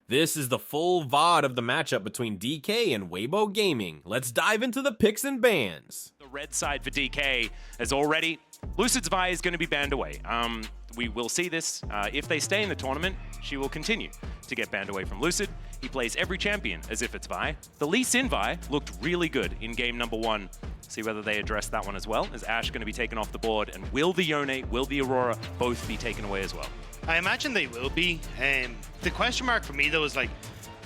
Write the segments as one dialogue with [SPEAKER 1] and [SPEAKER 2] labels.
[SPEAKER 1] This is the full VOD of the matchup between DK and Weibo Gaming. Let's dive into the picks and bans.
[SPEAKER 2] The red side for DK is already... Lucid's Vi is going to be banned away. We will see this. If they stay in the tournament, she will continue to get banned away from Lucid. He plays every champion as if it's Vi. The Lee Sin Vi looked really good in game number 1. See whether they address that one as well. Is Ashe going to be taken off the board? And will the Yone, will the Aurora both be taken away as well?
[SPEAKER 3] I imagine they will be. The question mark for me, though, is like,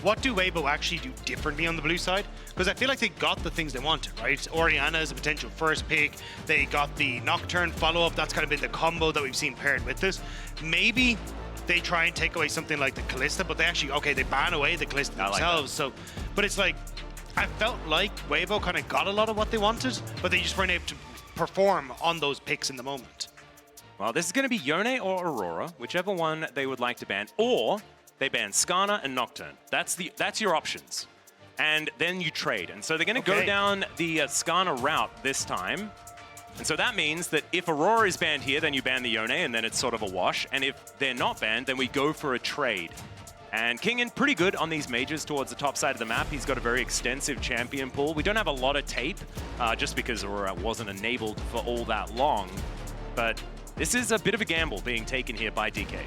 [SPEAKER 3] what do Weibo actually do differently on the blue side? Because I feel like they got the things they wanted, right? Orianna is a potential first pick. They got the Nocturne follow-up. That's kind of been the combo that we've seen paired with this. Maybe they try and take away something like the Kalista, but they actually, okay, they ban away the Kalista themselves. Like but it's like, I felt like Weibo kind of got a lot of what they wanted, but they just weren't able to perform on those picks in the moment.
[SPEAKER 2] Well, this is going to be Yone or Aurora, whichever one they would like to ban, or they ban Skarner and Nocturne. That's your options. And then you trade. And so they're going to go down the Skarner route this time. And so that means that if Aurora is banned here, then you ban the Yone, and then it's sort of a wash. And if they're not banned, then we go for a trade. And Kingen, pretty good on these majors towards the top side of the map. He's got a very extensive champion pool. We don't have a lot of tape, just because Aurora wasn't enabled for all that long. But this is a bit of a gamble being taken here by DK.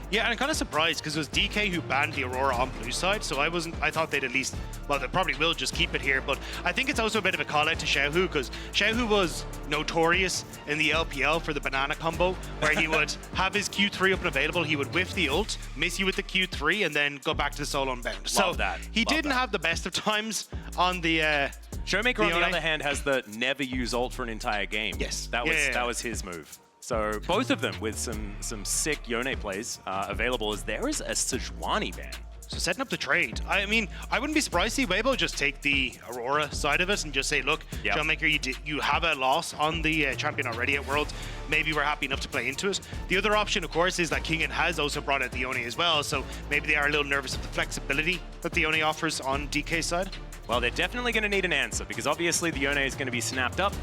[SPEAKER 3] Yeah, and I'm kind of surprised because it was DK who banned the Aurora on blue side, so I thought they'd at least, well, they probably will just keep it here, but I think it's also a bit of a call out to Xiaohu, because Xiaohu was notorious in the LPL for the banana combo, where he would have his Q3 up and available, he would whiff the ult, miss you with the Q3, and then go back to the solo unbound. So he didn't have the best of times on the...
[SPEAKER 2] Showmaker, on the other hand, has the never use ult for an entire game.
[SPEAKER 3] Yes.
[SPEAKER 2] That was his move. So both of them with some sick Yone plays available, as there is a Sejuani ban.
[SPEAKER 3] So setting up the trade. I mean, I wouldn't be surprised to see Weibo just take the Aurora side of it and just say, look, Showmaker, you have a loss on the champion already at Worlds. Maybe we're happy enough to play into it. The other option, of course, is that Kingen has also brought out the Yone as well, so maybe they are a little nervous of the flexibility that the Yone offers on DK's side.
[SPEAKER 2] Well, they're definitely going to need an answer, because obviously the Yone is going to be snapped up,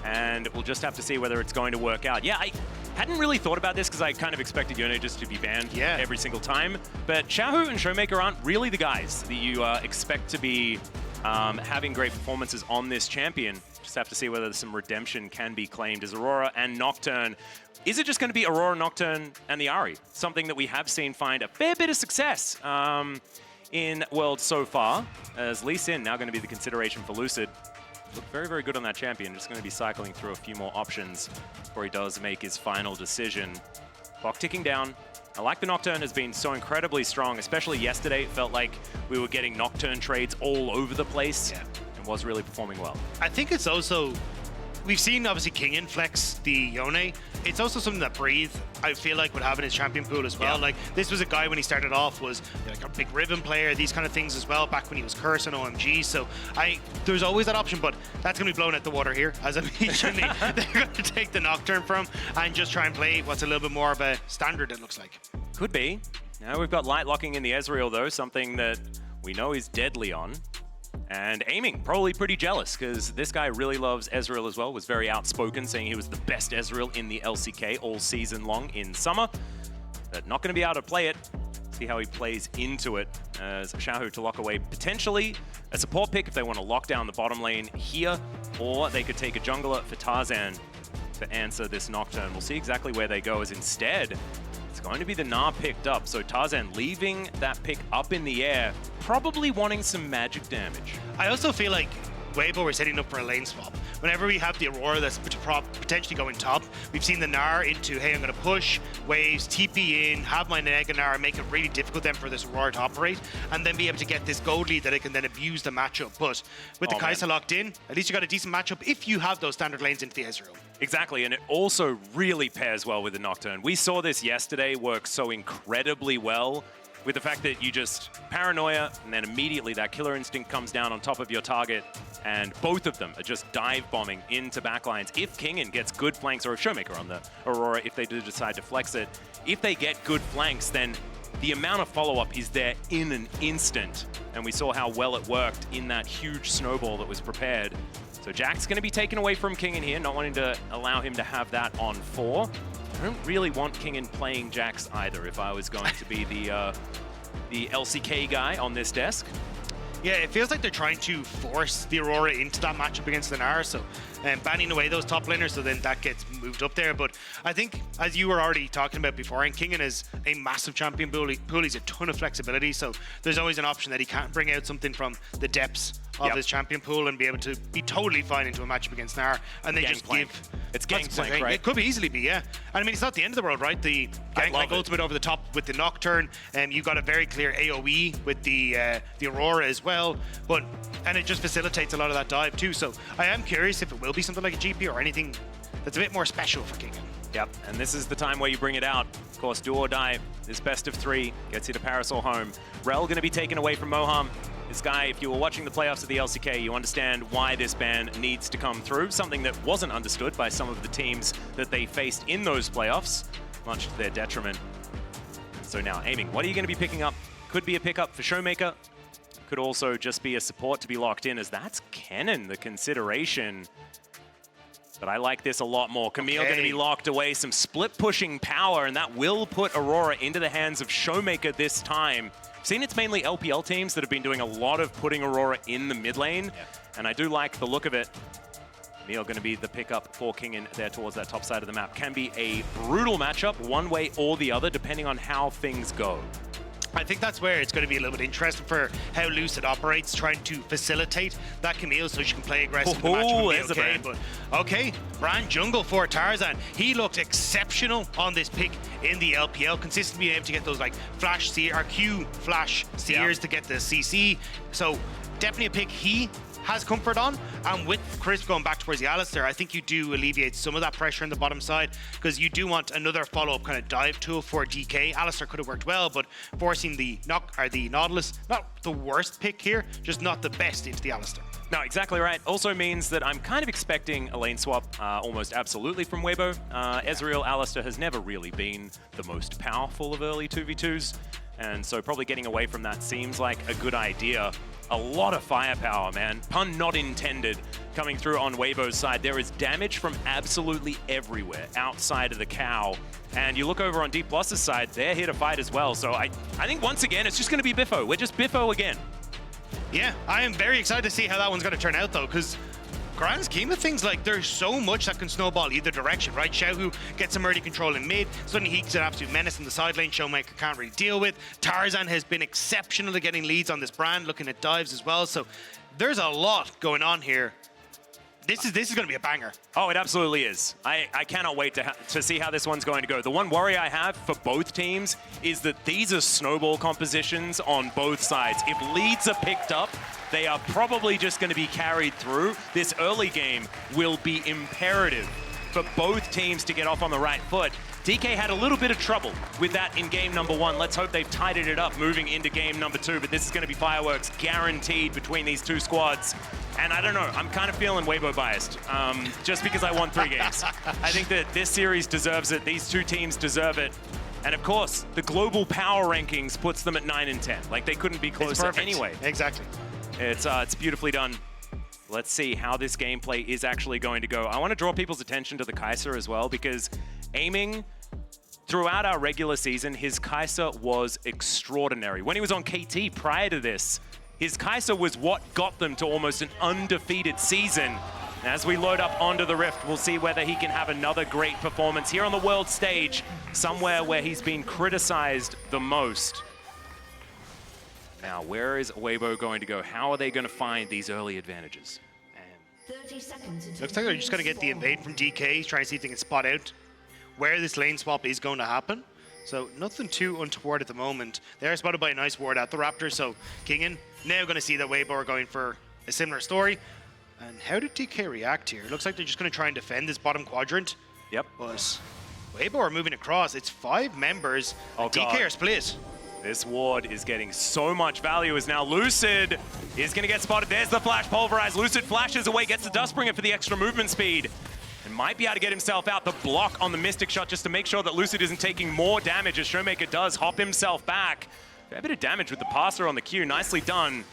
[SPEAKER 2] and we'll just have to see whether it's going to work out. Yeah, I hadn't really thought about this because I kind of expected Yone just to be banned every single time. But Xiaohu and Showmaker aren't really the guys that you expect to be having great performances on this champion. Just have to see whether some redemption can be claimed as Aurora and Nocturne. Is it just going to be Aurora, Nocturne, and the Ahri? Something that we have seen find a fair bit of success in Worlds so far, as Lee Sin now going to be the consideration for Lucid. Look very, very good on that champion. Just going to be cycling through a few more options before he does make his final decision. Clock ticking down. I like the Nocturne has been so incredibly strong, especially yesterday. It felt like we were getting Nocturne trades all over the place and was really performing well.
[SPEAKER 3] I think it's also, we've seen obviously Kingen flex the Yone. It's also something that Breathe, I feel like, would have in his champion pool as well. Like, this was a guy when he started off was like a big Riven player, these kind of things as well, back when he was Curse on OMG. So there's always that option, but that's going to be blown out the water here, as immediately they're going to take the Nocturne from and just try and play what's a little bit more of a standard, it looks like.
[SPEAKER 2] Could be. Now we've got light locking in the Ezreal, though, something that we know he's deadly on. And aiming, probably pretty jealous, because this guy really loves Ezreal as well, was very outspoken, saying he was the best Ezreal in the LCK all season long in summer. But not going to be able to play it. See how he plays into it as Xiaohu to lock away potentially a support pick if they want to lock down the bottom lane here, or they could take a jungler for Tarzan to answer this Nocturne. We'll see exactly where they go, as instead it's going to be the Gnar picked up. So Tarzan leaving that pick up in the air, probably wanting some magic damage.
[SPEAKER 3] I also feel like Weibo are setting up for a lane swap. Whenever we have the Aurora that's potentially going top, we've seen the Gnar into, hey, I'm going to push, waves, TP in, have my Nega Gnar, make it really difficult then for this Aurora to operate, and then be able to get this gold lead that it can then abuse the matchup. But with the Kai'Sa locked in, at least you got a decent matchup if you have those standard lanes into the Ezreal.
[SPEAKER 2] Exactly, and it also really pairs well with the Nocturne. We saw this yesterday work so incredibly well with the fact that you just paranoia, and then immediately that killer instinct comes down on top of your target, and both of them are just dive bombing into backlines. If Kingen gets good flanks, or a Showmaker on the Aurora, if they do decide to flex it, if they get good flanks, then the amount of follow-up is there in an instant. And we saw how well it worked in that huge snowball that was prepared. So Jack's going to be taken away from Kingen here, not wanting to allow him to have that on 4. I don't really want Kingen playing Jax either if I was going to be the the LCK guy on this desk.
[SPEAKER 3] Yeah, it feels like they're trying to force the Aurora into that matchup against the Nara, so banning away those top laners, so then that gets moved up there. But I think, as you were already talking about before, and Kingen is a massive champion pool. He's a ton of flexibility, so there's always an option that he can't bring out something from the depths of his champion pool and be able to be totally fine into a matchup against Nara, and they just give...
[SPEAKER 2] It's Gangplank, right?
[SPEAKER 3] It could easily be, yeah. And I mean, it's not the end of the world, right? The Gangplank ultimate over the top with the Nocturne, and you've got a very clear AoE with the Aurora as well, and it just facilitates a lot of that dive too. So I am curious if it will be something like a GP or anything that's a bit more special for King.
[SPEAKER 2] Yep, and this is the time where you bring it out. Of course, do or die. This best of 3 gets you to Paris or home. Rel going to be taken away from Moham. This guy, if you were watching the playoffs of the LCK, you understand why this ban needs to come through. Something that wasn't understood by some of the teams that they faced in those playoffs, much to their detriment. So now, aiming. What are you going to be picking up? Could be a pickup for Showmaker. Could also just be a support to be locked in, as that's Kennen, the consideration. But I like this a lot more. Camille going to be locked away, some split pushing power, and that will put Aurora into the hands of Showmaker this time. I've seen it's mainly LPL teams that have been doing a lot of putting Aurora in the mid lane, and I do like the look of it. Camille going to be the pickup for Kingen there towards that top side of the map. Can be a brutal matchup, one way or the other, depending on how things go.
[SPEAKER 3] I think that's where it's going to be a little bit interesting for how Lucid operates, trying to facilitate that Camille so she can play aggressive in the match. But okay, Brand Jungle for Tarzan. He looked exceptional on this pick in the LPL, consistently being able to get those like flash seer or Q flash seers to get the CC. So definitely a pick he has comfort on, and with Crisp going back towards the Alistar, I think you do alleviate some of that pressure on the bottom side, because you do want another follow-up kind of dive tool for DK. Alistar could have worked well, but forcing the Nautilus, not the worst pick here, just not the best into the Alistar.
[SPEAKER 2] No, exactly right. Also means that I'm kind of expecting a lane swap almost absolutely from Weibo. Ezreal Alistar has never really been the most powerful of early 2v2s, and so probably getting away from that seems like a good idea. A lot of firepower, man. Pun not intended, coming through on Weibo's side. There is damage from absolutely everywhere outside of the cow. And you look over on Dplus's side, they're here to fight as well. So I think once again, it's just going to be Biffo. We're just Biffo again.
[SPEAKER 3] Yeah, I am very excited to see how that one's going to turn out, though, because grand scheme of things, like, there's so much that can snowball either direction, right? Xiaohu gets some early control in mid, suddenly he's an absolute menace in the side lane. Showmaker can't really deal with. Tarzan has been exceptional at getting leads on this brand, looking at dives as well. So there's a lot going on here. This is going to be a banger.
[SPEAKER 2] Oh, it absolutely is. I cannot wait to see how this one's going to go. The one worry I have for both teams is that these are snowball compositions on both sides. If leads are picked up, they are probably just going to be carried through. This early game will be imperative for both teams to get off on the right foot. DK had a little bit of trouble with that in game number 1. Let's hope they've tidied it up moving into game number 2, but this is going to be fireworks guaranteed between these two squads. And I don't know, I'm kind of feeling Weibo biased, just because I won 3 games. I think that this series deserves it, these two teams deserve it. And of course, the global power rankings puts them at 9 and 10. Like, they couldn't be closer anyway.
[SPEAKER 3] Exactly.
[SPEAKER 2] It's beautifully done. Let's see how this gameplay is actually going to go. I want to draw people's attention to the Kai'Sa as well, because aiming throughout our regular season, his Kai'Sa was extraordinary. When he was on KT prior to this, his Kai'Sa was what got them to almost an undefeated season. As we load up onto the Rift, we'll see whether he can have another great performance here on the world stage, somewhere where he's been criticized the most. Now, where is Weibo going to go? How are they going to find these early advantages?
[SPEAKER 4] 30 seconds until
[SPEAKER 3] looks like they're just going to get the invade from DK, trying to see if they can spot out where this lane swap is going to happen. So nothing too untoward at the moment. They're spotted by a nice ward at the Raptors, so Kingen now going to see that Weibo are going for a similar story. And how did DK react here? It looks like they're just going to try and defend this bottom quadrant.
[SPEAKER 2] Yep.
[SPEAKER 3] But Weibo are moving across. It's 5 members.
[SPEAKER 2] Oh,
[SPEAKER 3] DK are split.
[SPEAKER 2] This ward is getting so much value as now Lucid is going to get spotted. There's the flash pulverized. Lucid flashes away, gets the Dustbringer for the extra movement speed, and might be able to get himself out. The block on the Mystic Shot just to make sure that Lucid isn't taking more damage as Showmaker does hop himself back. Fair bit of damage with the passer on the Q. Nicely done.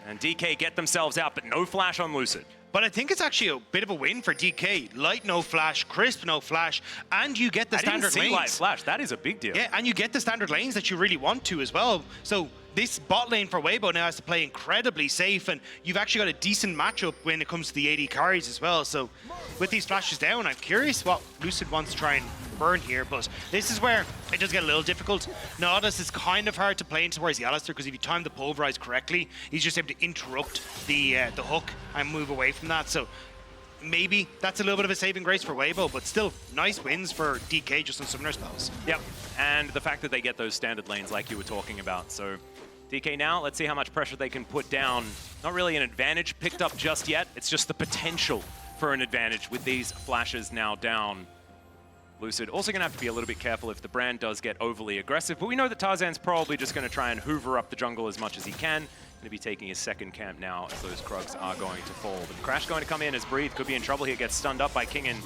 [SPEAKER 2] And DK get themselves out, but no flash on Lucid.
[SPEAKER 3] But I think it's actually a bit of a win for DK. Light, no flash. Crisp, no flash. And you get the standard lanes.
[SPEAKER 2] Light flash. That is a big deal.
[SPEAKER 3] Yeah, and you get the standard lanes that you really want to as well. So this bot lane for Weibo now has to play incredibly safe, and you've actually got a decent matchup when it comes to the AD carries as well. So with these flashes down, I'm curious what Lucid wants to try and burn here, but this is where it does get a little difficult. Nautilus is kind of hard to play in towards the Alistair, because if you time the pulverize correctly, he's just able to interrupt the hook and move away from that. So maybe that's a little bit of a saving grace for Weibo, but still nice wins for DK just on summoner spells.
[SPEAKER 2] Yep, and the fact that they get those standard lanes like you were talking about. So DK now, let's see how much pressure they can put down. Not really an advantage picked up just yet. It's just the potential for an advantage with these flashes now down. Lucid also going to have to be a little bit careful if the brand does get overly aggressive, but we know that Tarzan's probably just going to try and hoover up the jungle as much as he can. Going to be taking his second camp now as those Krugs are going to fall. But Crash going to come in as Breathe could be in trouble here, gets stunned up by Kingen.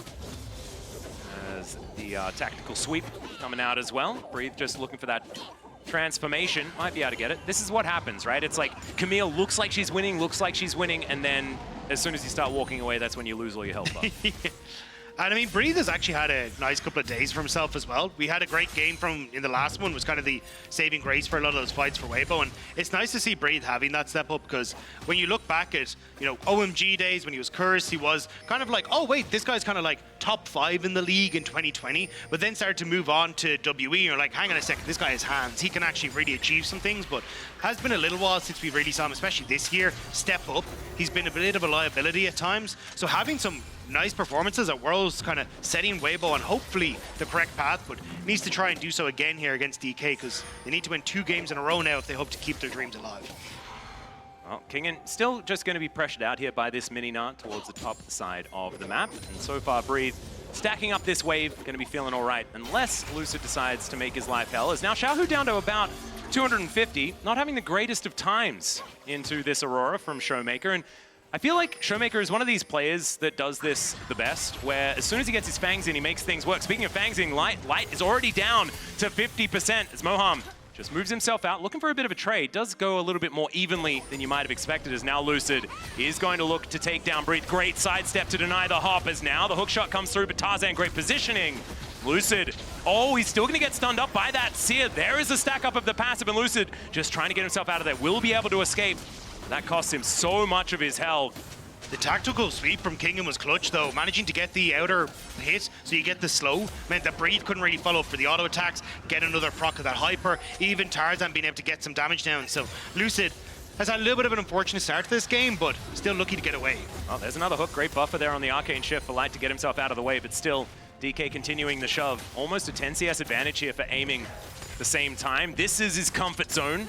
[SPEAKER 2] As the tactical sweep coming out as well. Breathe just looking for that transformation, might be able to get it. This is what happens, right? It's like Camille looks like she's winning, and then as soon as you start walking away, that's when you lose all your health bar.
[SPEAKER 3] And I mean, Breathe has actually had a nice couple of days for himself as well. We had a great game from in the last one, was kind of the saving grace for a lot of those fights for Weibo, and it's nice to see Breathe having that step up, because when you look back at, you know, OMG days when he was cursed, he was kind of like, oh wait, this guy's kind of like top 5 in the league in 2020, but then started to move on to WE, and you're like, hang on a second, this guy has hands, he can actually really achieve some things. But has been a little while since we really saw him, especially this year, step up. He's been a bit of a liability at times, so having some nice performances at Worlds kind of setting Weibo on hopefully the correct path, but needs to try and do so again here against DK, because they need to win 2 games in a row now if they hope to keep their dreams alive.
[SPEAKER 2] Well, Kingen still just going to be pressured out here by this mini-nart towards the top side of the map, and so far Breathe stacking up this wave, going to be feeling all right, unless Lucid decides to make his life hell. As now Xiaohu down to about 250, not having the greatest of times into this Aurora from Showmaker, and I feel like Showmaker is one of these players that does this the best, where as soon as he gets his fangs in, he makes things work. Speaking of fangs in, Light is already down to 50% as Moham just moves himself out, looking for a bit of a trade. Does go a little bit more evenly than you might have expected, as now Lucid is going to look to take down Breathe. Great sidestep to deny the hop, as now the hook shot comes through, but Tarzan, great positioning. Lucid, oh, he's still going to get stunned up by that Seer. There is a stack up of the passive, and Lucid just trying to get himself out of there. Will be able to escape. That costs him so much of his health.
[SPEAKER 3] The tactical sweep from Kingen was clutch though, managing to get the outer hit so you get the slow, meant that Breathe couldn't really follow up for the auto attacks, get another proc of that hyper, even Tarzan being able to get some damage down. So Lucid has had a little bit of an unfortunate start to this game, but still lucky to get away.
[SPEAKER 2] Oh, there's another hook, great buffer there on the Arcane Shift for Light to get himself out of the way, but still DK continuing the shove. Almost a 10 CS advantage here for aiming the same time. This is his comfort zone,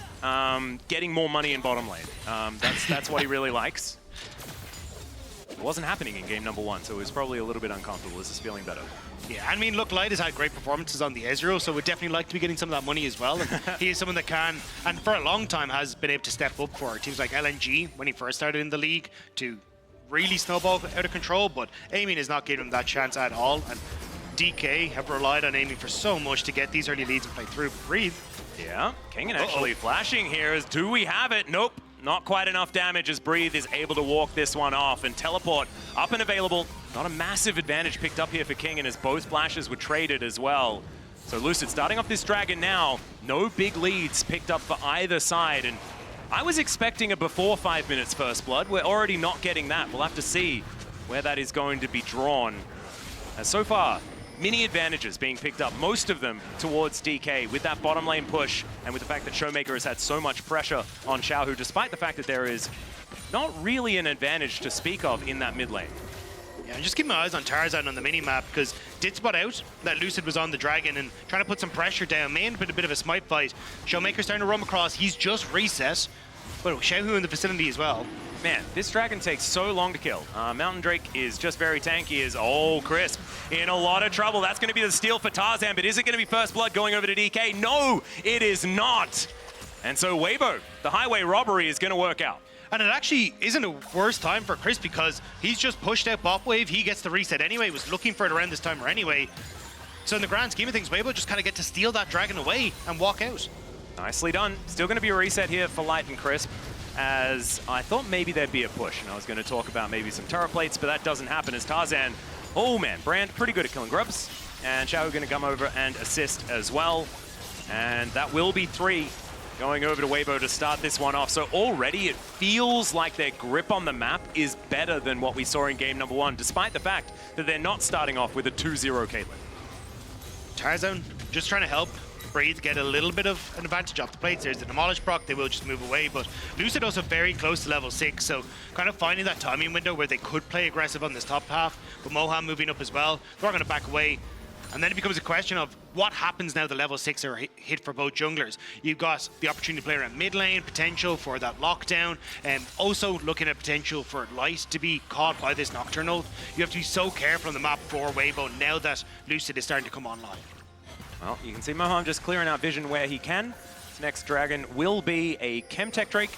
[SPEAKER 2] getting more money in bottom lane. That's what he really likes. It wasn't happening in game number 1, so it was probably a little bit uncomfortable. This is feeling better.
[SPEAKER 3] Yeah, I mean, look, Light has had great performances on the Ezreal, so would definitely like to be getting some of that money as well. And he is someone that can, and for a long time has been able to step up for teams like LNG when he first started in the league to really snowball out of control, but aiming is not giving him that chance at all. And DK have relied on aiming for so much to get these early leads and play through. Breathe.
[SPEAKER 2] Yeah, Kingen actually flashing here. Do we have it? Nope. Not quite enough damage as Breathe is able to walk this one off, and teleport up and available. Not a massive advantage picked up here for Kingen, as both flashes were traded as well. So Lucid starting off this dragon now. No big leads picked up for either side, and I was expecting a before 5 minutes first blood. We're already not getting that. We'll have to see where that is going to be drawn. As so far, mini advantages being picked up, most of them towards DK with that bottom lane push, and with the fact that Showmaker has had so much pressure on Xiaohu, despite the fact that there is not really an advantage to speak of in that mid lane.
[SPEAKER 3] Yeah, and just keep my eyes on Tarzan on the mini-map, because did spot out that Lucid was on the dragon and trying to put some pressure down. May end up in a bit of a smite fight. Showmaker's starting to roam across. He's just reset. But Xiaohu in the vicinity as well.
[SPEAKER 2] Man, this dragon takes so long to kill. Mountain Drake is just very tanky. Crisp in a lot of trouble. That's going to be the steal for Tarzan, but is it going to be first blood going over to DK? No, it is not. And so Weibo, the highway robbery is going to work out.
[SPEAKER 3] And it actually isn't a worse time for Crisp, because he's just pushed out bot wave. He gets the reset anyway. Was looking for it around this time or anyway. So in the grand scheme of things, Weibo just kind of get to steal that dragon away and walk out.
[SPEAKER 2] Nicely done. Still going to be a reset here for Light and Crisp. as I thought maybe there'd be a push, and I was going to talk about maybe some turret plates, but that doesn't happen as Tarzan. Oh man, Brand pretty good at killing grubs, and Xiao going to come over and assist as well, and that will be 3 going over to Weibo to start this one off. So already it feels like their grip on the map is better than what we saw in game number 1, despite the fact that they're not starting off with a 2-0 Caitlyn.
[SPEAKER 3] Tarzan just trying to help Breathe get a little bit of an advantage off the plates. There's the Demolish proc, they will just move away, but Lucid also very close to level 6, so kind of finding that timing window where they could play aggressive on this top half, but Moham moving up as well. They're going to back away, and then it becomes a question of what happens now the level 6 are hit for both junglers. You've got the opportunity to play around mid lane, potential for that lockdown, and also looking at potential for Light to be caught by this Nocturnal. You have to be so careful on the map for Weibo now that Lucid is starting to come online.
[SPEAKER 2] Well, you can see Moham just clearing out vision where he can. His next dragon will be a Chemtech Drake,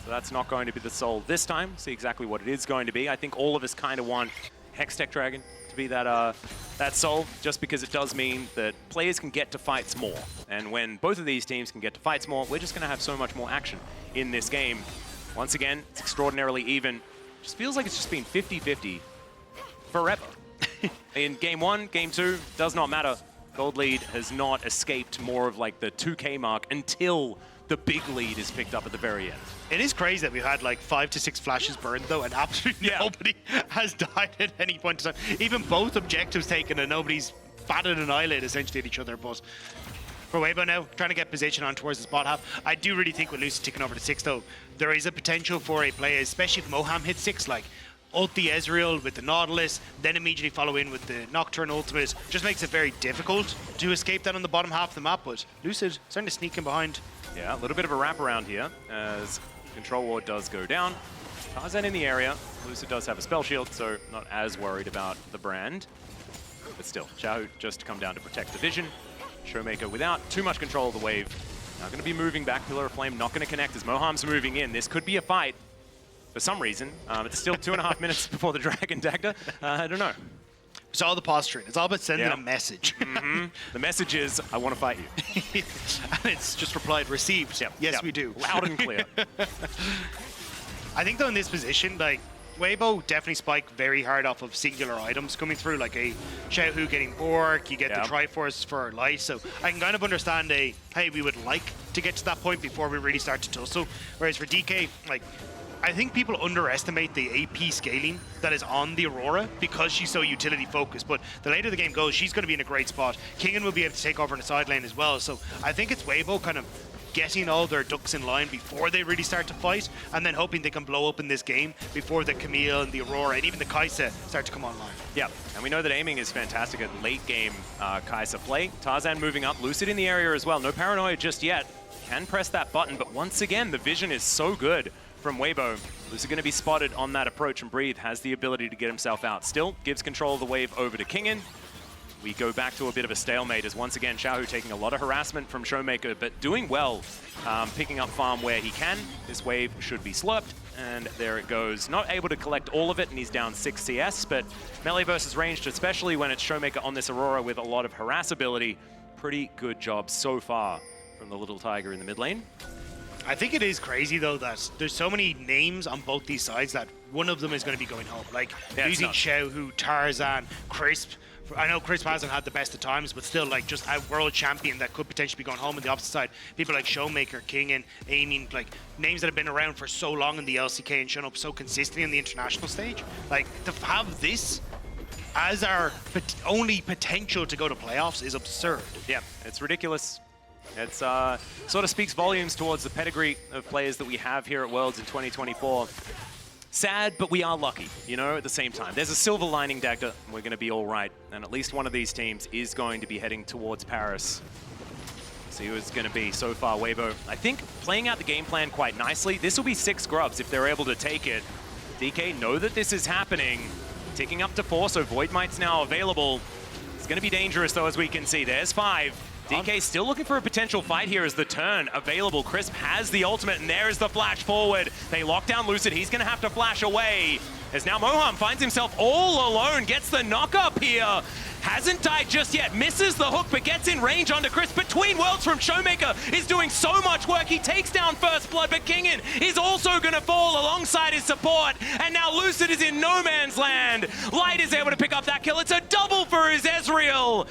[SPEAKER 2] so that's not going to be the soul this time. See exactly what it is going to be. I think all of us kind of want Hextech Dragon to be that that soul, just because it does mean that players can get to fights more. And when both of these teams can get to fights more, we're just going to have so much more action in this game. Once again, it's extraordinarily even. Just feels like it's just been 50-50 forever. In game 1, game 2, does not matter. Gold lead has not escaped more of like the 2K mark until the big lead is picked up at the very end.
[SPEAKER 3] It is crazy that we've had like 5 to 6 flashes burned though, and absolutely nobody has died at any point in time. Even both objectives taken and nobody's batted an eyelid essentially at each other. But for Weibo now, trying to get position on towards the spot half. I do really think with Lucid ticking over to 6 though, there is a potential for a play, especially if Moham hits 6, like ult the Ezreal with the Nautilus, then immediately follow in with the Nocturne ultimate. Just makes it very difficult to escape that on the bottom half of the map, but Lucid starting to sneak in behind.
[SPEAKER 2] Yeah, a little bit of a wraparound here as Control Ward does go down. Tarzan in the area. Lucid does have a spell shield, so not as worried about the Brand. But still, Xiao just to come down to protect the vision. Showmaker without too much control of the wave. Now going to be moving back. Pillar of Flame not going to connect as Moham's moving in. This could be a fight. For some reason, it's still 2.5 minutes before the Dragon Dagger. I don't know.
[SPEAKER 3] It's all the posturing. It's all about sending a message.
[SPEAKER 2] The message is, I want to fight you.
[SPEAKER 3] And it's just replied, received. Yes, we do.
[SPEAKER 2] Loud and clear.
[SPEAKER 3] I think though in this position, like, Weibo definitely spike very hard off of singular items coming through, like a Xiaohu getting Bork, you get the Triforce for Light, so I can kind of understand hey, we would like to get to that point before we really start to tussle. Whereas for DK, like, I think people underestimate the AP scaling that is on the Aurora because she's so utility focused, but the later the game goes, she's going to be in a great spot. Kingen will be able to take over in the side lane as well, so I think it's Weibo kind of getting all their ducks in line before they really start to fight, and then hoping they can blow up in this game before the Camille and the Aurora and even the Kai'Sa start to come online.
[SPEAKER 2] Yeah, and we know that aiming is fantastic at late game Kai'Sa play. Tarzan moving up, Lucid in the area as well. No paranoia just yet. Can press that button, but once again, the vision is so good from Weibo. Lucid going to be spotted on that approach, and Breathe has the ability to get himself out. Still gives control of the wave over to Kingen. We go back to a bit of a stalemate as once again Xiaohu taking a lot of harassment from Showmaker, but doing well, picking up farm where he can. This wave should be slurped, and there it goes. Not able to collect all of it, and he's down 6 CS, but melee versus ranged, especially when it's Showmaker on this Aurora with a lot of harass ability. Pretty good job so far from the little tiger in the mid lane.
[SPEAKER 3] I think it is crazy though that there's so many names on both these sides that one of them is going to be going home. Like losing Xiaohu, Tarzan, Crisp. I know Crisp hasn't had the best of times, but still like just a world champion that could potentially be going home on the opposite side. People like Showmaker, Kingen, aiming, like names that have been around for so long in the LCK and shown up so consistently on the international stage. Like to have this as our only potential to go to playoffs is absurd.
[SPEAKER 2] Yeah, it's ridiculous. It's sort of speaks volumes towards the pedigree of players that we have here at Worlds in 2024. Sad, but we are lucky, you know, at the same time. There's a silver lining, Dagda, and we're going to be all right. And at least one of these teams is going to be heading towards Paris. See who it's going to be so far. Weibo, I think, playing out the game plan quite nicely. This will be 6 grubs if they're able to take it. DK know that this is happening. Ticking up to 4, so Void Might's now available. It's going to be dangerous, though, as we can see. There's 5. DK still looking for a potential fight here as the turn available. Crisp has the ultimate, and there is the flash forward. They lock down Lucid. He's going to have to flash away. As now Moham finds himself all alone, gets the knock up here. Hasn't died just yet, misses the hook, but gets in range onto Chris. Between Worlds from Showmaker is doing so much work. He takes down First Blood, but Kingen is also going to fall alongside his support. And now Lucid is in no man's land. Light is able to pick up that kill. It's a double for his Ezreal.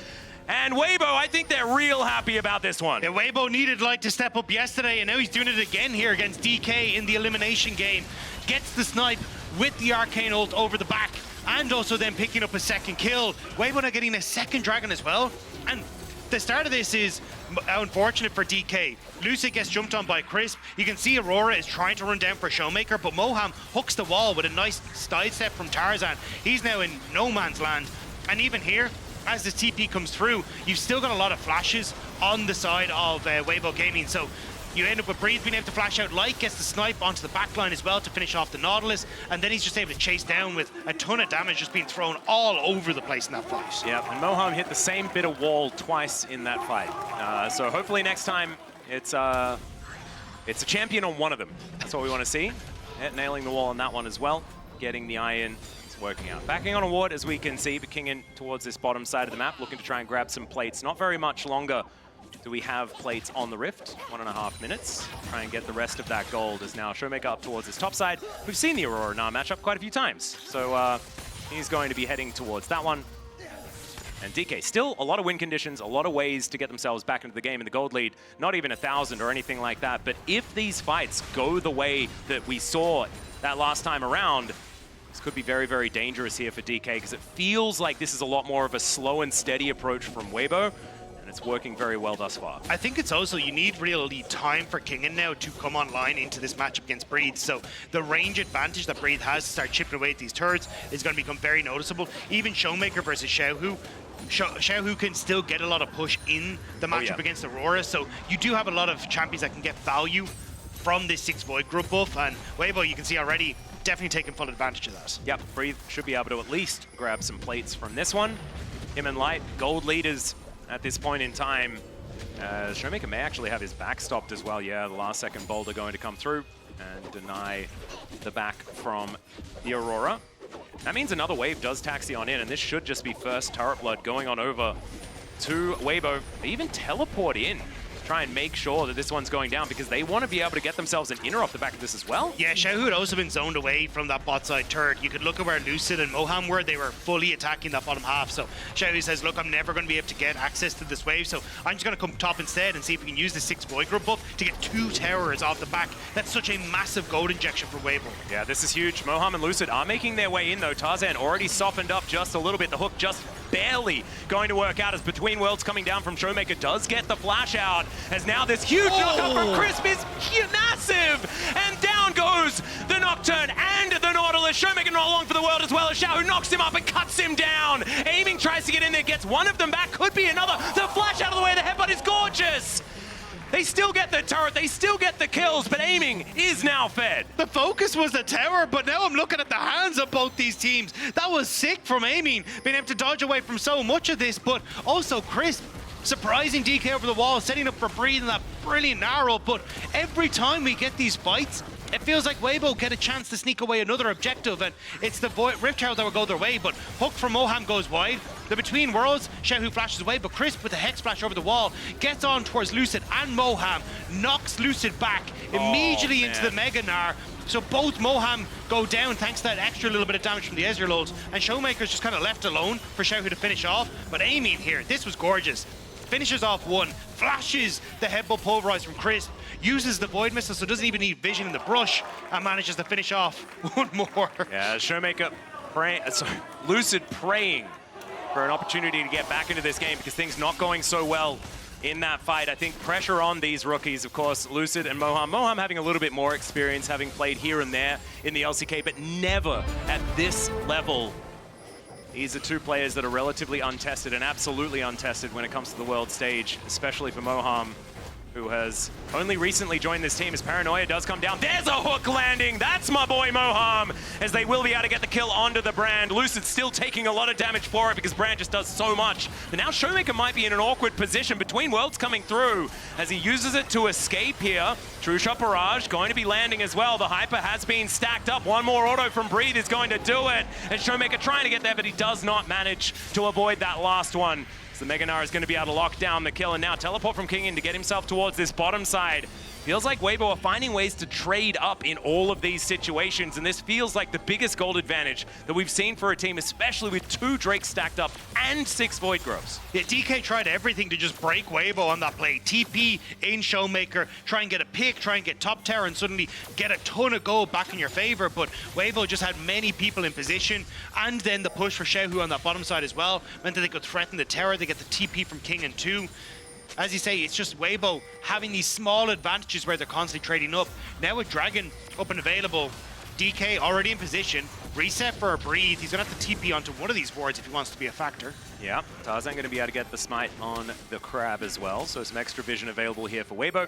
[SPEAKER 2] And Weibo, I think they're real happy about this one.
[SPEAKER 3] Yeah, Weibo needed Light to step up yesterday, and now he's doing it again here against DK in the elimination game. Gets the snipe with the Arcane ult over the back, and also then picking up a second kill. Weibo now getting a second dragon as well. And the start of this is unfortunate for DK. Lucid gets jumped on by Crisp. You can see Aurora is trying to run down for Showmaker, but Moham hooks the wall with a nice side step from Tarzan. He's now in no man's land. And even here, as the TP comes through, you've still got a lot of flashes on the side of Weibo Gaming. So you end up with Breeze being able to flash out. Light gets the snipe onto the backline as well to finish off the Nautilus, and then he's just able to chase down with a ton of damage just being thrown all over the place in that fight.
[SPEAKER 2] Yeah, and Moham hit the same bit of wall twice in that fight. So hopefully next time it's a champion on one of them. That's what we want to see. Nailing the wall on that one as well. Getting the eye in. Working out. Backing on a ward, as we can see, but Kingen towards this bottom side of the map, looking to try and grab some plates. Not very much longer do we have plates on the Rift. 1.5 minutes. Try and get the rest of that gold as now Showmaker up towards this top side. We've seen the Aurora now matchup quite a few times. So he's going to be heading towards that one. And DK, still a lot of win conditions, a lot of ways to get themselves back into the game in the gold lead. Not even 1,000 or anything like that. But if these fights go the way that we saw that last time around, this could be very, very dangerous here for DK, because it feels like this is a lot more of a slow and steady approach from Weibo, and it's working very well thus far.
[SPEAKER 3] I think it's also, you need really time for Kingen now to come online into this matchup against Breathe. So the range advantage that Breathe has to start chipping away at these turrets is going to become very noticeable. Even Showmaker versus Xiaohu. Xiaohu can still get a lot of push in the matchup against Aurora, so you do have a lot of champions that can get value from this 6 Void group buff, and Weibo, you can see already, definitely taking full advantage of that.
[SPEAKER 2] Yep, Breathe should be able to at least grab some plates from this one. Him and Light, gold leaders at this point in time. Showmaker may actually have his back stopped as well. Yeah, the last second boulder going to come through and deny the back from the Aurora. That means another wave does taxi on in, and this should just be first turret blood going on over to Weibo. They even teleport in. Try and make sure that this one's going down, because they want to be able to get themselves an inner off the back of this as well.
[SPEAKER 3] Yeah, Xiaohu had also been zoned away from that bot side turret. You could look at where Lucid and Moham were. They were fully attacking that bottom half. So Xiaohu says, look, I'm never going to be able to get access to this wave, so I'm just going to come top instead and see if we can use the 6 Void group buff to get 2 towers off the back. That's such a massive gold injection for Weibo.
[SPEAKER 2] Yeah, this is huge. Moham and Lucid are making their way in, though. Tarzan already softened up just a little bit. The hook just barely going to work out, as Between Worlds coming down from Showmaker does get the flash out, as now this huge knockup from Crisp is massive, and down goes the Nocturne and the Nautilus. Showmaker not along for the world as well, as Xiao, who knocks him up and cuts him down. Aiming tries to get in there, gets one of them back, could be another. The flash out of the way, the headbutt is gorgeous. They still get the turret, they still get the kills, but Aiming is now fed.
[SPEAKER 3] The focus was the tower, but now I'm looking at the hands of both these teams. That was sick from Aiming, being able to dodge away from so much of this, but also Crisp surprising DK over the wall, setting up for Breathe in that brilliant arrow. But every time we get these fights, it feels like Weibo get a chance to sneak away another objective, and it's the Rift Tower that will go their way. But hook from Moham goes wide. The Between Worlds, Xiaohu flashes away, but Crisp with a Hex Splash over the wall gets on towards Lucid and Moham, knocks Lucid back immediately into the Mega Gnar. So both Moham go down thanks to that extra little bit of damage from the Ezreal ults, and Showmaker's just kind of left alone for Xiaohu to finish off. But Aiming here, this was gorgeous. Finishes off one, flashes the headbutt pulverize from Crisp, uses the Void Missile, so doesn't even need vision in the brush, and manages to finish off one more.
[SPEAKER 2] Yeah, Showmaker Lucid praying for an opportunity to get back into this game, because things not going so well in that fight. I think pressure on these rookies, of course, Lucid and Moham. Moham having a little bit more experience, having played here and there in the LCK, but never at this level. These are 2 players that are relatively untested, and absolutely untested when it comes to the world stage, especially for Moham. who has only recently joined this team as Paranoia does come down. There's a hook landing. That's my boy Moham, as they will be able to get the kill onto the Brand. Lucid still taking a lot of damage for it because Brand just does so much. But now Showmaker might be in an awkward position between worlds coming through as he uses it to escape here. True Shot Barrage going to be landing as well. The Hyper has been stacked up. One more auto from Breathe is going to do it. And Showmaker trying to get there, but he does not manage to avoid that last one. The Mega Gnar is going to be able to lock down the kill, and now teleport from King in to get himself towards this bottom side. Feels like Weibo are finding ways to trade up in all of these situations, and this feels like the biggest gold advantage that we've seen for a team, especially with 2 Drakes stacked up and 6 Void Groves.
[SPEAKER 3] Yeah, DK tried everything to just break Weibo on that play. TP in Showmaker, try and get a pick, try and get top tower, and suddenly get a ton of gold back in your favor. But Weibo just had many people in position, and then the push for Xiaohu on that bottom side as well meant that they could threaten the tower. They get the TP from King in 2. As you say, it's just Weibo having these small advantages where they're constantly trading up. Now with Dragon up and available, DK already in position, reset for a Breathe. He's going to have to TP onto one of these wards if he wants to be a factor.
[SPEAKER 2] Yeah, Tarzan going to be able to get the smite on the Crab as well, so some extra vision available here for Weibo.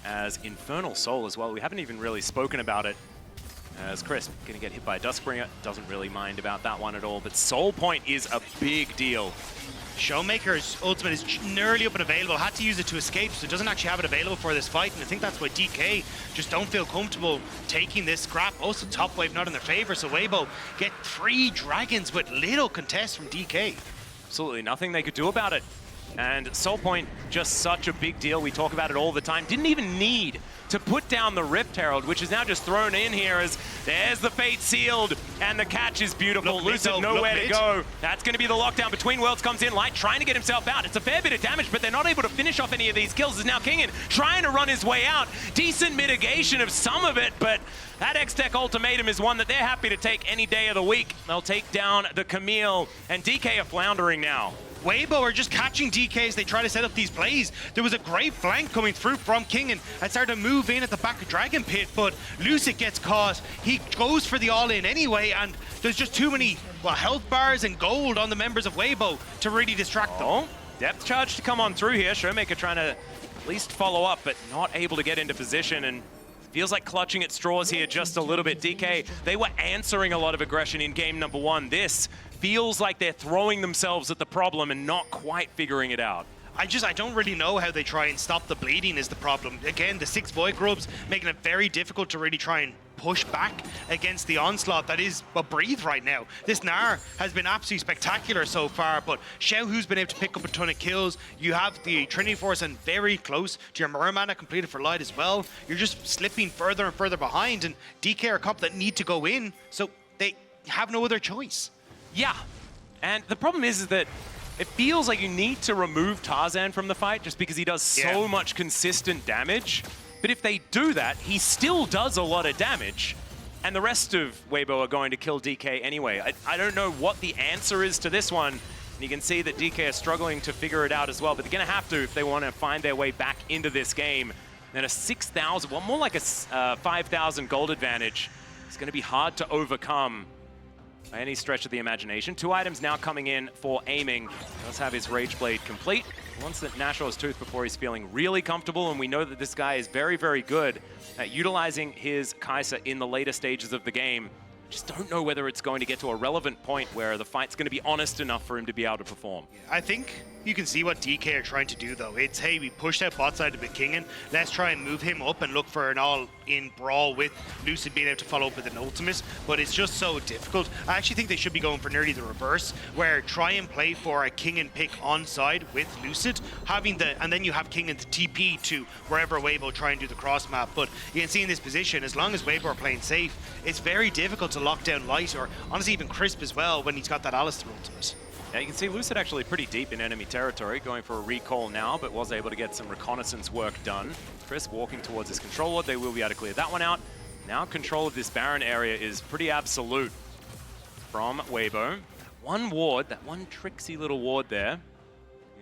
[SPEAKER 2] As Infernal Soul as well, we haven't even really spoken about it. As Chris going to get hit by a Duskbringer, doesn't really mind about that one at all, but Soul Point is a big deal.
[SPEAKER 3] Showmaker's ultimate is nearly up and available. Had to use it to escape, so doesn't actually have it available for this fight. And I think that's why DK just don't feel comfortable taking this scrap. Also, top wave not in their favor, so Weibo get 3 dragons with little contest from DK.
[SPEAKER 2] Absolutely nothing they could do about it. And Soul Point, just such a big deal. We talk about it all the time. Didn't even need to put down the Rift Herald, which is now just thrown in here as there's the Fate sealed, and the catch is beautiful. Lucid nowhere to go. That's going to be the lockdown. Between Worlds comes in, Light trying to get himself out. It's a fair bit of damage, but they're not able to finish off any of these kills. Is now Kingin trying to run his way out. Decent mitigation of some of it, but that X-Tech ultimatum is one that they're happy to take any day of the week. They'll take down the Camille, and DK are floundering now.
[SPEAKER 3] Weibo are just catching DK as they try to set up these plays. There was a great flank coming through from King and started to move in at the back of Dragon Pit, but Lucid gets caught. He goes for the all-in anyway, and there's just too many health bars and gold on the members of Weibo to really distract them.
[SPEAKER 2] Depth charge to come on through here. Showmaker trying to at least follow up, but not able to get into position, and feels like clutching at straws here just a little bit. DK, they were answering a lot of aggression in game number 1. This feels like they're throwing themselves at the problem and not quite figuring it out.
[SPEAKER 3] I don't really know how they try and stop the bleeding is the problem. Again, the 6 Void Grubs making it very difficult to really try and push back against the onslaught that is Breathe right now. This Gnar has been absolutely spectacular so far, but Xiaohu's been able to pick up a ton of kills. You have the Trinity Force and very close to your Merman completed for Light as well. You're just slipping further and further behind, and DK are a couple that need to go in, so they have no other choice.
[SPEAKER 2] Yeah, and the problem is that it feels like you need to remove Tarzan from the fight just because he does so much consistent damage. But if they do that, he still does a lot of damage, and the rest of Weibo are going to kill DK anyway. I don't know what the answer is to this one, and you can see that DK are struggling to figure it out as well, but they're going to have to if they want to find their way back into this game. Then a 6,000, well, more like a 5,000 gold advantage is going to be hard to overcome by any stretch of the imagination. 2 items now coming in for aiming. Does have his Rage Blade complete. Wants that Nashal's Tooth before he's feeling really comfortable, and we know that this guy is very, very good at utilizing his Kai'Sa in the later stages of the game. Just don't know whether it's going to get to a relevant point where the fight's going to be honest enough for him to be able to perform.
[SPEAKER 3] I think you can see what DK are trying to do, though. It's, hey, we pushed out bot side a bit Kingin. Let's try and move him up and look for an all-in brawl with Lucid being able to follow up with an ultimate, but it's just so difficult. I actually think they should be going for nearly the reverse, where try and play for a Kingin pick on side with Lucid, and then you have Kingin TP to wherever Weibo try and do the cross map. But you can see in this position, as long as Weibo are playing safe, it's very difficult to lock down Light, or honestly even Crisp as well, when he's got that Alistair ultimate.
[SPEAKER 2] Yeah, you can see Lucid actually pretty deep in enemy territory, going for a recall now, but was able to get some reconnaissance work done. Chris walking towards his control ward. They will be able to clear that one out. Now control of this Baron area is pretty absolute from Weibo. One ward, that one tricksy little ward there,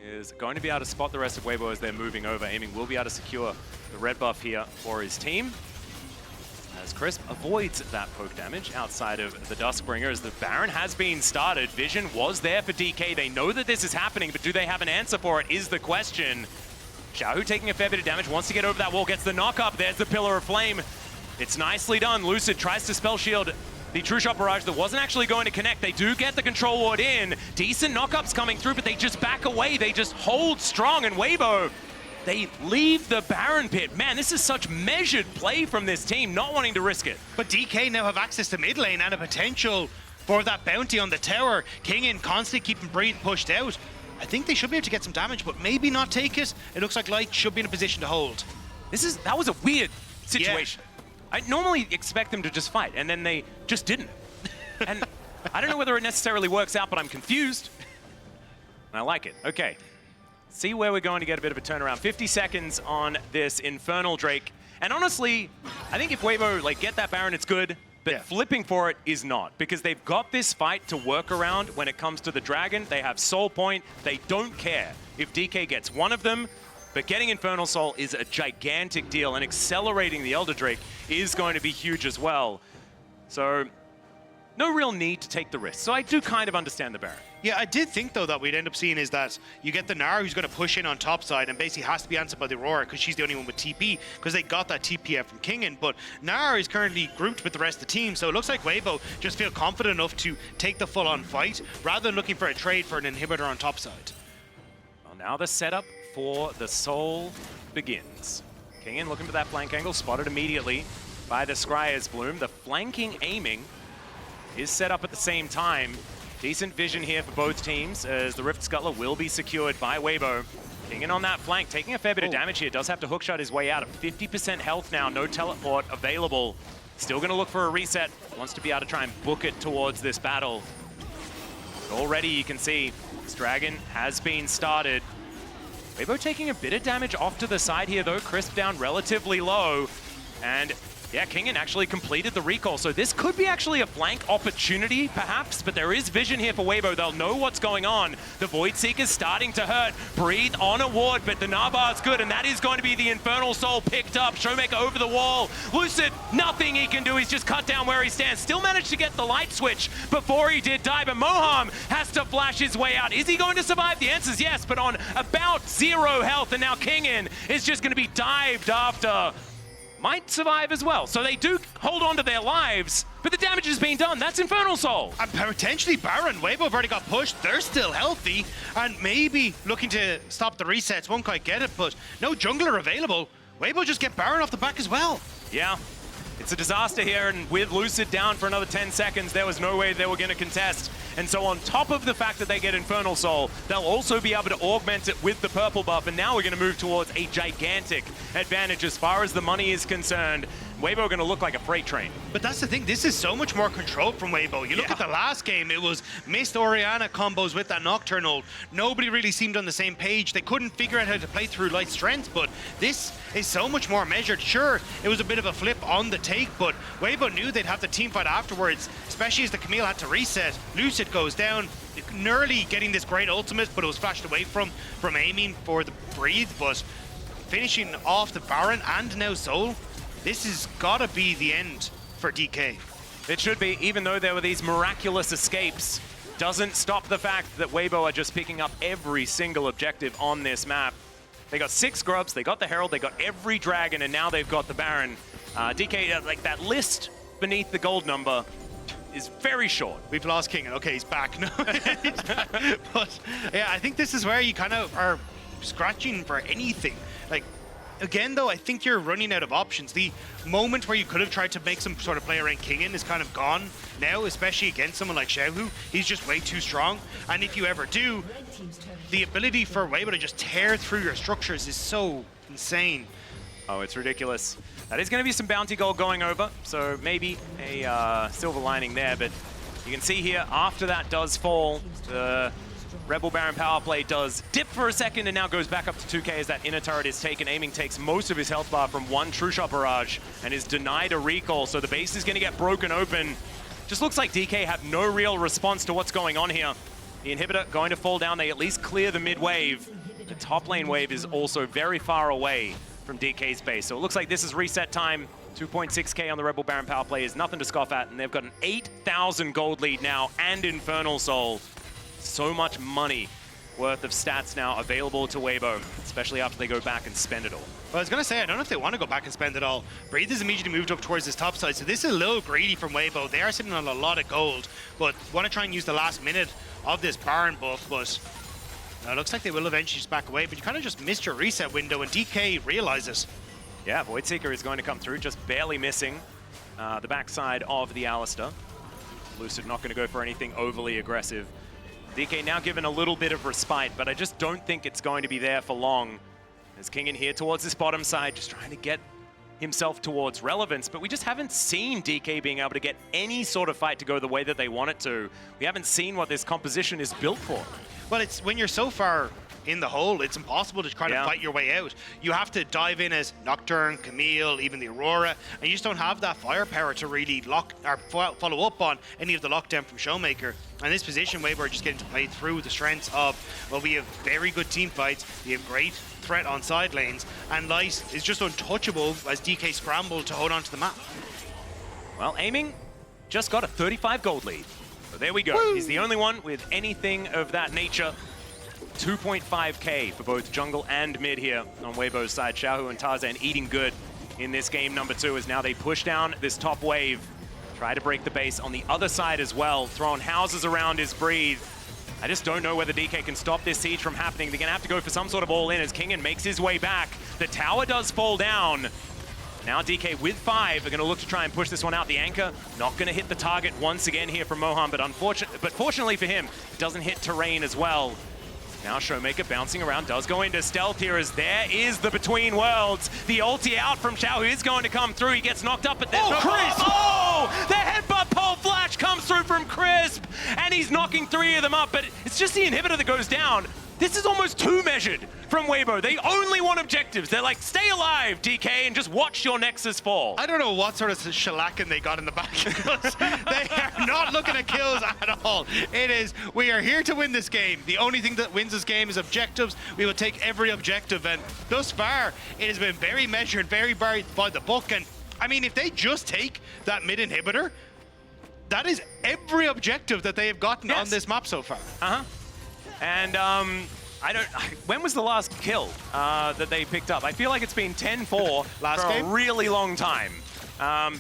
[SPEAKER 2] is going to be able to spot the rest of Weibo as they're moving over. Aiming will be able to secure the red buff here for his team, as Crisp avoids that poke damage outside of the Duskbringer, as the Baron has been started. Vision was there for DK. They know that this is happening, but do they have an answer for it is the question. Xiaohu taking a fair bit of damage, wants to get over that wall, gets the knock up. There's the Pillar of Flame. It's nicely done. Lucid tries to spell shield the True Shot Barrage that wasn't actually going to connect. They do get the control ward in. Decent knockups coming through, but they just back away. They just hold strong, and Weibo, they leave the Baron pit. Man, this is such measured play from this team, not wanting to risk it.
[SPEAKER 3] But DK now have access to mid lane and a potential for that bounty on the tower. Kingin constantly keeping Breathe pushed out. I think they should be able to get some damage, but maybe not take it. It looks like Light should be in a position to hold.
[SPEAKER 2] That was a weird situation. Yeah. I normally expect them to just fight, and then they just didn't. And I don't know whether it necessarily works out, but I'm confused. And I like it. Okay. See where we're going to get a bit of a turnaround. 50 seconds on this Infernal Drake. And honestly, I think if Weibo get that Baron, it's good. But flipping for it is not, because they've got this fight to work around when it comes to the Dragon. They have Soul Point. They don't care if DK gets one of them, but getting Infernal Soul is a gigantic deal, and accelerating the Elder Drake is going to be huge as well. So no real need to take the risk. So I do kind of understand the Baron.
[SPEAKER 3] Yeah, I did think, though, that we'd end up seeing is that you get the Nara who's going to push in on top side and basically has to be answered by the Aurora because she's the only one with TP because they got that TP out from Kingin. But Nara is currently grouped with the rest of the team, so it looks like Weibo just feel confident enough to take the full-on fight rather than looking for a trade for an inhibitor on top side.
[SPEAKER 2] Well, now the setup for the Soul begins. Kingin looking for that flank angle, spotted immediately by the Scryer's Bloom. The flanking aiming is set up at the same time. Decent vision here for both teams as the Rift Scuttler will be secured by Weibo. Kingin on that flank, taking a fair bit of damage here. Does have to hookshot his way out at 50% health now. No teleport available. Still going to look for a reset. Wants to be able to try and book it towards this battle. Already you can see this Dragon has been started. Weibo taking a bit of damage off to the side here though. Crisp down relatively low. And yeah, Kingin actually completed the recall, so this could be actually a flank opportunity, perhaps, but there is vision here for Weibo. They'll know what's going on. The Void Seeker's starting to hurt. Breathe on a ward, but the Nabar's good, and that is going to be the Infernal Soul picked up. Showmaker over the wall. Lucid, nothing he can do. He's just cut down where he stands. Still managed to get the light switch before he did die, but Moham has to flash his way out. Is he going to survive? The answer is yes, but on about 0 health, and now Kingin is just going to be dived after. Might survive as well. So they do hold on to their lives, but the damage is being done. That's Infernal Soul.
[SPEAKER 3] And potentially Baron. Weibo have already got pushed. They're still healthy and maybe looking to stop the resets. Won't quite get it, but no jungler available. Weibo just get Baron off the back as well.
[SPEAKER 2] Yeah. It's a disaster here, and with Lucid down for another 10 seconds, there was no way they were going to contest. And so on top of the fact that they get Infernal Soul, they'll also be able to augment it with the purple buff, and now we're going to move towards a gigantic advantage as far as the money is concerned. Weibo going to look like a freight train.
[SPEAKER 3] But that's the thing, this is so much more controlled from Weibo. You look at the last game, it was Mist Orianna combos with that Nocturnal. Nobody really seemed on the same page. They couldn't figure out how to play through Light's strength, but this is so much more measured. Sure, it was a bit of a flip on the take, but Weibo knew they'd have the team fight afterwards, especially as the Camille had to reset. Lucid goes down, nearly getting this great ultimate, but it was flashed away from aiming for the Breathe, but finishing off the Baron and now Soul. This has got to be the end for DK.
[SPEAKER 2] It should be, even though there were these miraculous escapes. Doesn't stop the fact that Weibo are just picking up every single objective on this map. They got 6 grubs, they got the Herald, they got every Dragon, and now they've got the Baron. DK, like that list beneath the gold number is very short.
[SPEAKER 3] We've lost King. Okay, he's back. No, but yeah, I think this is where you kind of are scratching for anything. Like, again, though, I think you're running out of options. The moment where you could have tried to make some sort of play around Kingin is kind of gone now, especially against someone like Xiaohu. He's just way too strong. And if you ever do, the ability for Weibo to just tear through your structures is so insane.
[SPEAKER 2] Oh, it's ridiculous. That is going to be some bounty gold going over, so maybe a silver lining there. But you can see here, after that does fall, the Rebel Baron power play does dip for a second and now goes back up to 2k as that inner turret is taken. Aiming takes most of his health bar from one True Shot Barrage and is denied a recall, so the base is going to get broken open. Just looks like DK have no real response to what's going on here. The inhibitor going to fall down. They at least clear the mid wave. The top lane wave is also very far away from DK's base, so it looks like this is reset time. 2.6k on the Rebel Baron power play is nothing to scoff at, and they've got an 8,000 gold lead now and Infernal Soul. So much money worth of stats now available to Weibo, especially after they go back and spend it all.
[SPEAKER 3] Well, I was going to say, I don't know if they want to go back and spend it all. Breathe has immediately moved up towards this top side, so this is a little greedy from Weibo. They are sitting on a lot of gold, but want to try and use the last minute of this Baron buff, but it looks like they will eventually just back away, but you kind of just missed your reset window, and DK realizes.
[SPEAKER 2] Yeah, Voidseeker is going to come through, just barely missing the backside of the Alistar. Lucid not going to go for anything overly aggressive. DK now given a little bit of respite, but I just don't think it's going to be there for long. As King in here towards this bottom side, just trying to get himself towards relevance, but we just haven't seen DK being able to get any sort of fight to go the way that they want it to. We haven't seen what this composition is built for.
[SPEAKER 3] Well, it's when you're so far in the hole, it's impossible to kind of fight your way out. You have to dive in as Nocturne, Camille, even the Aurora, and you just don't have that firepower to really lock or follow up on any of the lockdown from Showmaker. And this position, Weibo are just getting to play through the strengths of, well, we have very good team fights, we have great threat on side lanes, and Light is just untouchable as DK scrambled to hold on to the map.
[SPEAKER 2] Well, aiming just got a 35 gold lead. So there we go.
[SPEAKER 3] Woo!
[SPEAKER 2] He's the only one with anything of that nature. 2.5k for both jungle and mid here on Weibo's side. Xiaohu and Tarzan eating good in this game number 2 as now they push down this top wave. Try to break the base on the other side as well. Throwing houses around his breathe. I just don't know whether DK can stop this siege from happening. They're going to have to go for some sort of all-in as Kingen makes his way back. The tower does fall down. Now DK with 5 are going to look to try and push this one out. The anchor not going to hit the target once again here from Mohan, but fortunately for him, it doesn't hit terrain as well. Now Showmaker bouncing around, does go into stealth here as there is the Between Worlds. The ulti out from Xiaohu is going to come through. He gets knocked up, but there's no
[SPEAKER 3] Crisp!
[SPEAKER 2] Oh! The headbutt pole flash comes through from Crisp, and he's knocking 3 of them up, but it's just the inhibitor that goes down. This is almost too measured from Weibo. They only want objectives. They're like, stay alive, DK, and just watch your Nexus fall.
[SPEAKER 3] I don't know what sort of shellacking they got in the back because they are not looking at kills at all. It is, we are here to win this game. The only thing that wins this game is objectives. We will take every objective, and thus far, it has been very measured, very by the book. And I mean, if they just take that mid inhibitor, that is every objective that they have gotten on this map so far.
[SPEAKER 2] And when was the last kill that they picked up? I feel like it's been 10-4 for a really long time.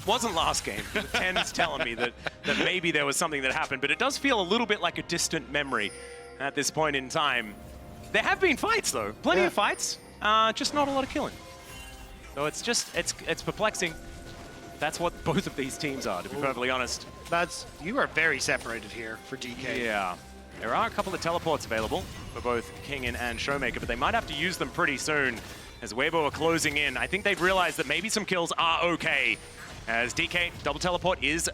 [SPEAKER 2] Wasn't last game. 10's telling me that maybe there was something that happened, but it does feel a little bit like a distant memory at this point in time. There have been fights though, plenty of fights, just not a lot of killing. So it's just, it's perplexing. That's what both of these teams are, to be perfectly honest.
[SPEAKER 3] Lads, you are very separated here for DK.
[SPEAKER 2] Yeah. There are a couple of teleports available for both Kingen and Showmaker, but they might have to use them pretty soon as Weibo are closing in. I think they've realized that maybe some kills are okay. As DK, double teleport is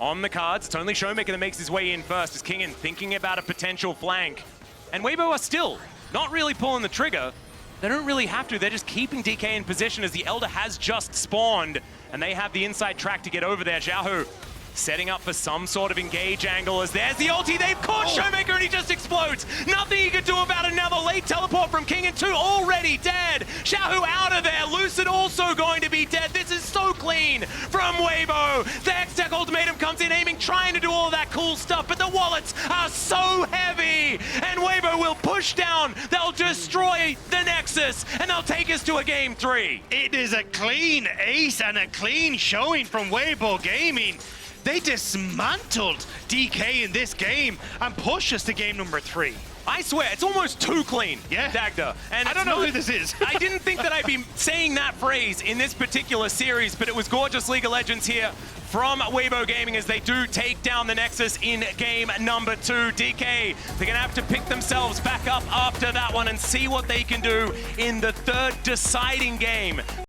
[SPEAKER 2] on the cards. It's only Showmaker that makes his way in first as Kingen thinking about a potential flank. And Weibo are still not really pulling the trigger. They don't really have to. They're just keeping DK in position as the Elder has just spawned and they have the inside track to get over there. Xiaohu setting up for some sort of engage angle as there's the ulti. They've caught Showmaker and he just explodes. Nothing he could do about it. Now the late teleport from King and 2 already dead. Xiaohu out of there. Lucid also going to be dead. This is so clean from Weibo. The X-Tech ultimatum comes in aiming, trying to do all of that cool stuff, but the wallets are so heavy. And Weibo will push down. They'll destroy the Nexus and they'll take us to a game 3.
[SPEAKER 3] It is a clean ace and a clean showing from Weibo Gaming. They dismantled DK in this game and pushed us to game number 3.
[SPEAKER 2] I swear, it's almost too clean,
[SPEAKER 3] yeah.
[SPEAKER 2] Dagda. And
[SPEAKER 3] I don't know who this is.
[SPEAKER 2] I didn't think that I'd be saying that phrase in this particular series, but it was gorgeous League of Legends here from Weibo Gaming as they do take down the Nexus in game number 2. DK, they're gonna have to pick themselves back up after that one and see what they can do in the 3rd deciding game.